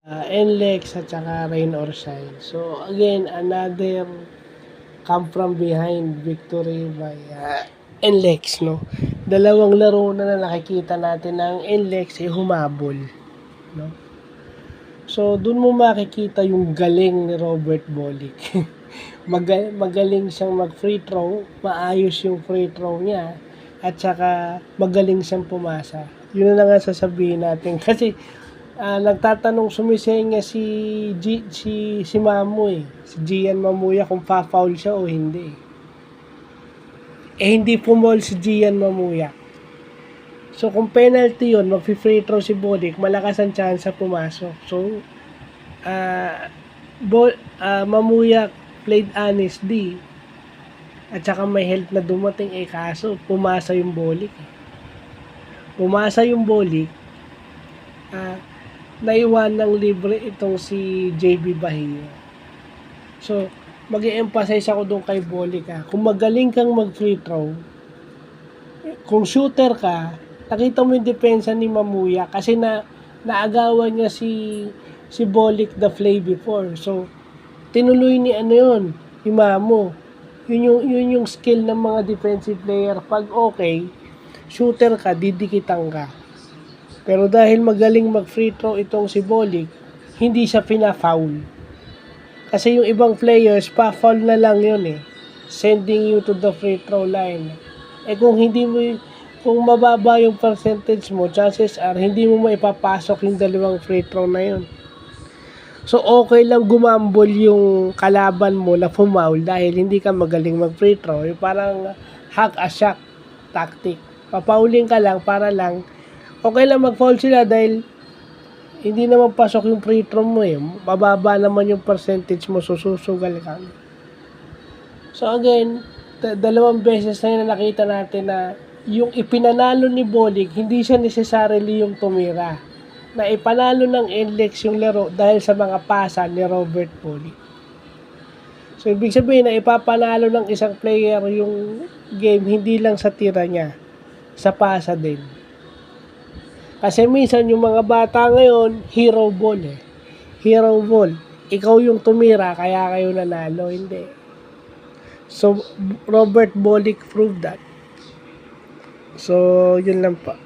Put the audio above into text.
NLEX at saka Rain or Shine. So again, another come from behind victory by NLEX, no? Dalawang laro na nakikita natin ng NLEX ay humabol, no? So dun mo makikita yung galing ni Robert Bolick. Magaling siyang mag-free throw, maayos yung free throw niya, at saka magaling siyang pumasa. Yun na nga sasabihin natin kasi nagtatanong sumisenya si Mamu si Gian Mamuya kung fa-foul siya o hindi. Hindi pumol si Gian Mamuya. So kung penalty yun, mag-free throw si Bolick, malakas ang chance pumasok. So Mamuya played honestly at saka may help na dumating kaso pumasa yung Bolick. Naiwan ng libre itong si JB Bahia. So, mag-i-emphasize ako doon kay Bolick. Kung magaling kang mag-free throw, kung shooter ka, nakita mo yung depensa ni Mamuya kasi naagawan niya si Bolick the play before. So, tinuloy ni Mamu. Yun yung skill ng mga defensive player. Pag okay, shooter ka, didikitan ka. Pero dahil magaling mag-free throw itong si Bolick, hindi siya pina-foul. Kasi yung ibang players, pa-foul na lang yun sending you to the free throw line. Kung mababa yung percentage mo, chances are hindi mo maipapasok yung dalawang free throw na yun. So okay lang gumambol yung kalaban mo na pumaul dahil hindi ka magaling mag-free throw. Yung parang hack a shot tactic. Papauling ka lang para lang okay lang mag-foul sila dahil hindi naman pasok yung free throw mo mababa naman yung percentage mo, susugal ka. So again, dalawang beses na nakita natin na yung ipinanalo ni Bolick, hindi siya necessarily yung tumira. Na ipanalo ng NLEX yung laro dahil sa mga pasa ni Robert Bolick. So ibig sabihin na ipapanalo ng isang player yung game hindi lang sa tira niya, sa pasa din. Kasi minsan yung mga bata ngayon, hero ball Hero ball. Ikaw yung tumira, kaya kayo nanalo. Hindi. So, Robert Bolick proved that. So, yun lang pa.